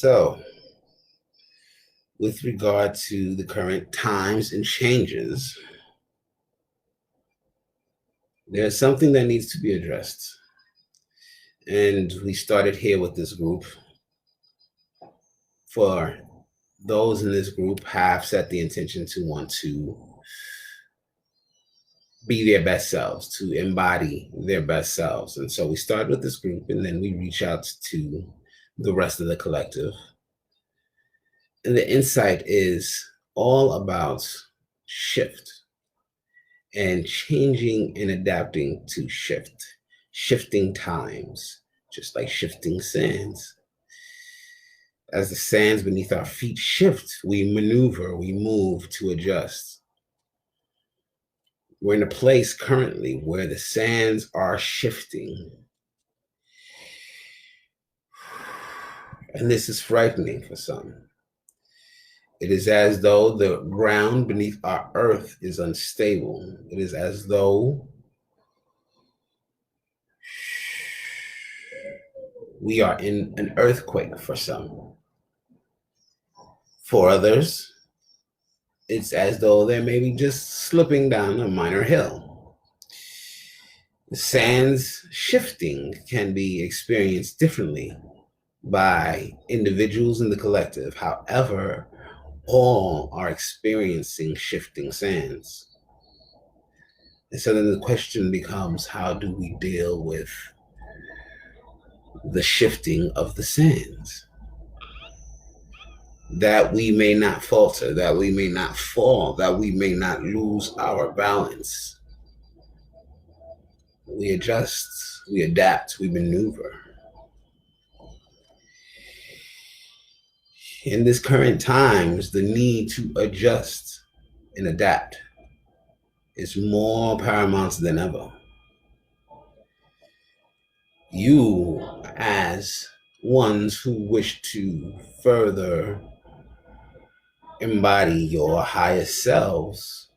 So, with regard to the current times and changes, there's something that needs to be addressed. And we started here with this group. For those in this group have set the intention to want to be their best selves, to embody their best selves. And so we start with this group, and then we reach out to the rest of the collective. And the insight is all about shift and changing and adapting to shifting times, just like shifting sands. As the sands beneath our feet shift, we maneuver, we move to adjust. We're in a place currently where the sands are shifting. And this is frightening for some. It is as though the ground beneath our earth is unstable. It is as though we are in an earthquake for some. For others, it's as though they're maybe just slipping down a minor hill. The sands shifting can be experienced differently by individuals in the collective. However, all are experiencing shifting sands. And so then the question becomes, how do we deal with the shifting of the sands? That we may not falter, that we may not fall, that we may not lose our balance. We adjust, we adapt, we maneuver. In this current times, the need to adjust and adapt is more paramount than ever. You, as ones who wish to further embody your highest selves,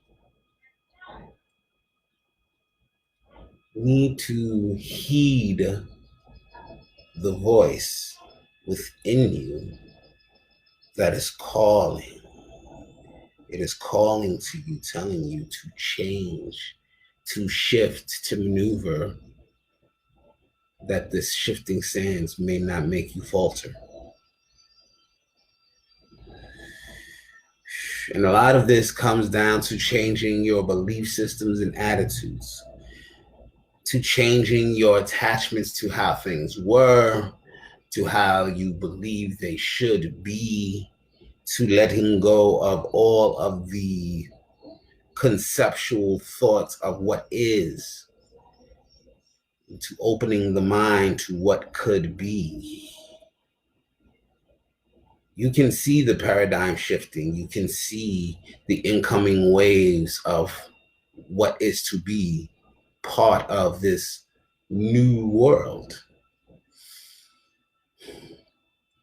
need to heed the voice within you that is calling. It is calling to you, telling you to change, to shift, to maneuver, that this shifting sands may not make you falter. And a lot of this comes down to changing your belief systems and attitudes, to changing your attachments to how things were, to how you believe they should be, to letting go of all of the conceptual thoughts of what is, to opening the mind to what could be. You can see the paradigm shifting. You can see the incoming waves of what is to be part of this new world.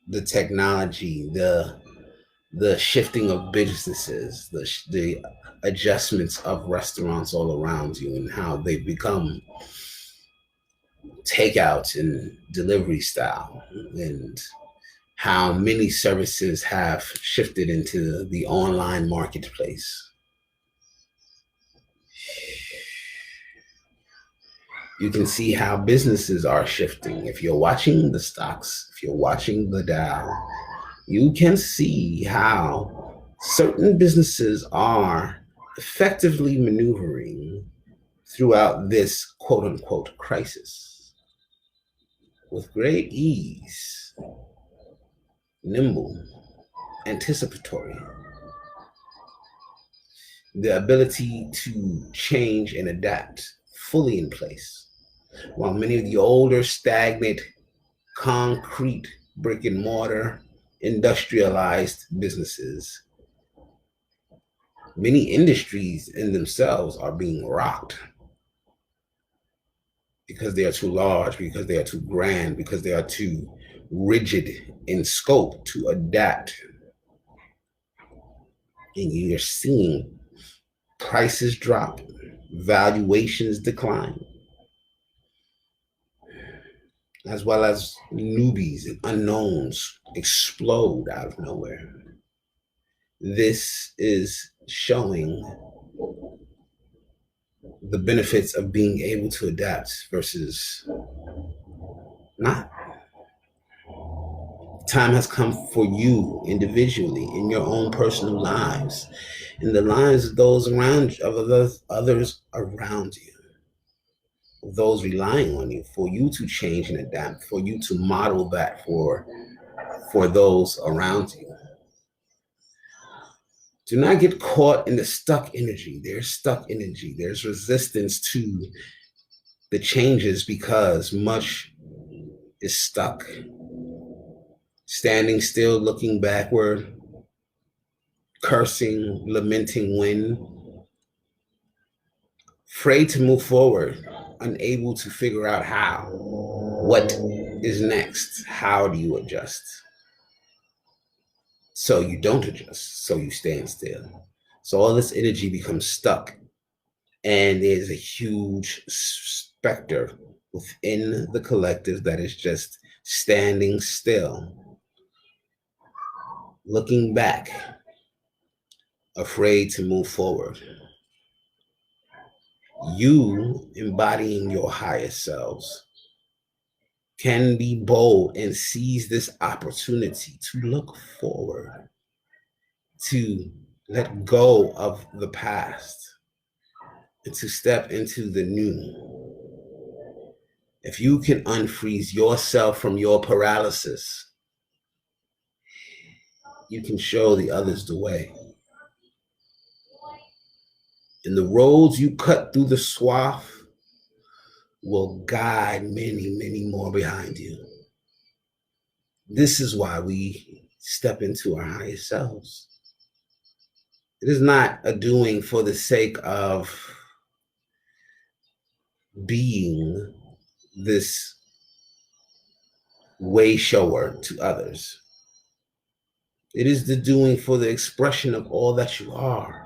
The technology, the shifting of businesses, the adjustments of restaurants all around you, and how they've become takeout and delivery style, and how many services have shifted into the online marketplace. You can see how businesses are shifting. If you're watching the stocks, if you're watching the Dow, you can see how certain businesses are effectively maneuvering throughout this quote unquote crisis with great ease, nimble, anticipatory. The ability to change and adapt fully in place. While many of the older, stagnant, concrete, brick and mortar, industrialized businesses Many industries in themselves are being rocked because they are too large, because they are too grand, because they are too rigid in scope to adapt. And you're seeing prices drop, valuations decline, as well as newbies and unknowns explode out of nowhere. This is showing the benefits of being able to adapt versus not. Time has come for you individually in your own personal lives, in the lives of those around you, of others around you, those relying on you, for you to change and adapt, for you to model that for those around you. Do not get caught in the stuck energy. There's stuck energy. There's resistance to the changes because much is stuck. Standing still, looking backward, cursing, lamenting when, afraid to move forward, unable to figure out how. What is next? How do you adjust? So you don't adjust, so you stand still. So all this energy becomes stuck, and there's a huge specter within the collective that is just standing still, looking back, afraid to move forward. You embodying your highest selves can be bold and seize this opportunity to look forward, to let go of the past, and to step into the new. If you can unfreeze yourself from your paralysis, you can show the others the way. And the roads you cut through the swath will guide many, many more behind you. This is why we step into our highest selves. It is not a doing for the sake of being this way shower to others. It is the doing for the expression of all that you are.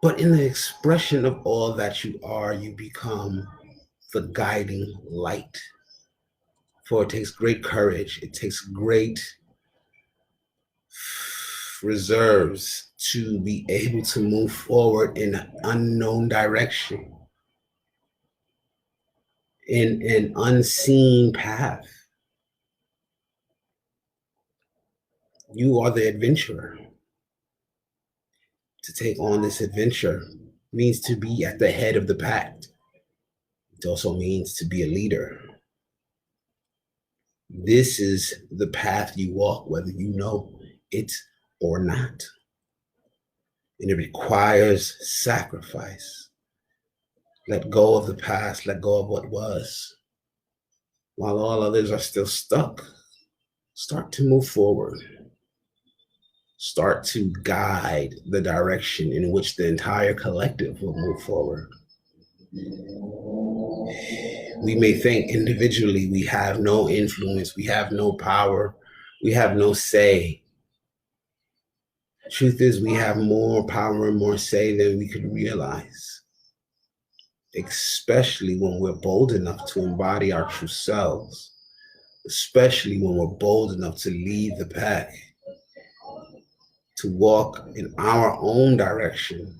But in the expression of all that you are, you become the guiding light. For it takes great courage, it takes great reserves to be able to move forward in an unknown direction, in an unseen path. You are the adventurer. To take on this adventure means to be at the head of the pack. It also means to be a leader. This is the path you walk, whether you know it or not. And it requires sacrifice. Let go of the past, let go of what was. While all others are still stuck, start to move forward. Start to guide the direction in which the entire collective will move forward. We may think individually we have no influence, we have no power, we have no say. Truth is, we have more power and more say than we could realize, especially when we're bold enough to embody our true selves, especially when we're bold enough to lead the pack, to walk in our own direction,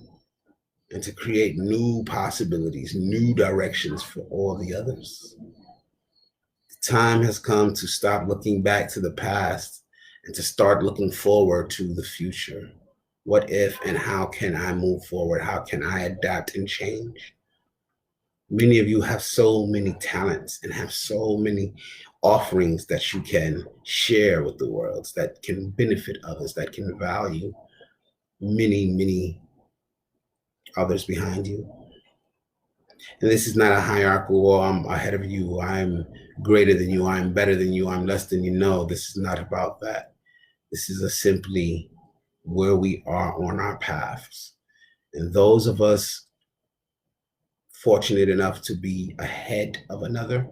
and to create new possibilities, new directions for all the others. The time has come to stop looking back to the past and to start looking forward to the future. What if and how can I move forward? How can I adapt and change? Many of you have so many talents and have so many offerings that you can share with the world, that can benefit others, that can value many, many others behind you. And this is not a hierarchical, or I'm ahead of you, I'm greater than you, I'm better than you, I'm less than you. No, this is not about that. This is simply where we are on our paths. And those of us fortunate enough to be ahead of another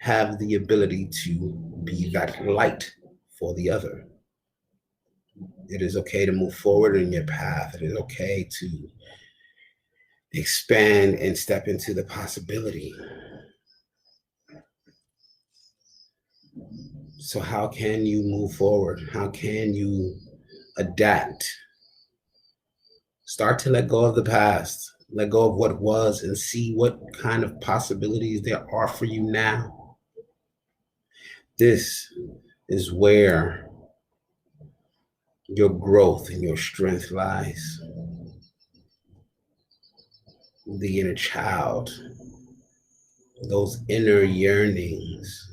have the ability to be that light for the other. It is okay to move forward in your path. It is okay to expand and step into the possibility. So how can you move forward? How can you adapt? Start to let go of the past, let go of what was, and see what kind of possibilities there are for you now. This is where your growth and your strength lies. The inner child, those inner yearnings,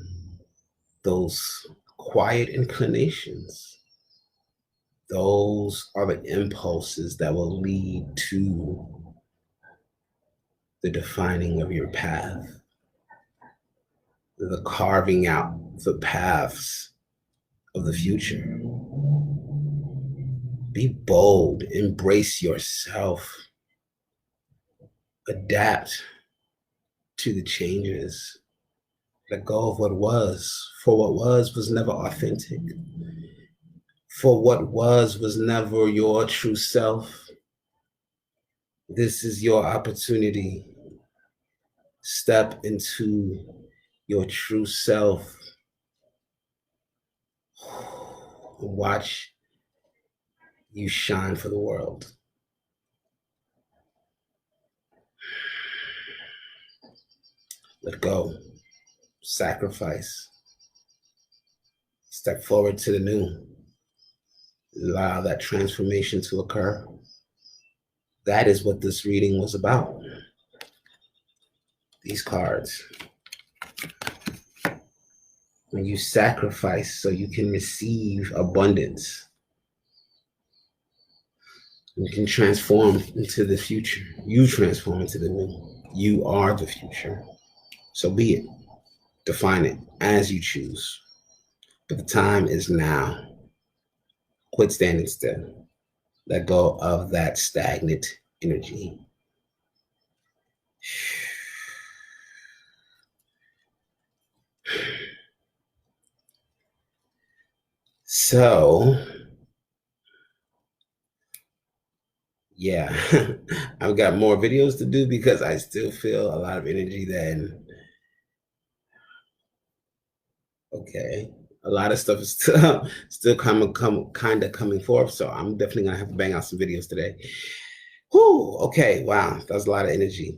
those quiet inclinations, those are the impulses that will lead to the defining of your path, the carving out the paths of the future. Be bold, embrace yourself, adapt to the changes, let go of what was, for what was never authentic. For what was never your true self. This is your opportunity. Step into your true self. Watch you shine for the world. Let go. Sacrifice. Step forward to the new. Allow that transformation to occur. That is what this reading was about. These cards. When you sacrifice so you can receive abundance, you can transform into the future. You transform into the new. You are the future. So be it. Define it as you choose. But the time is now. Quit standing still. Let go of that stagnant energy. So, yeah, I've got more videos to do because I still feel a lot of energy then. Okay, a lot of stuff is still kind of coming forth, so I'm definitely gonna have to bang out some videos today. Whew, okay, wow, that's a lot of energy.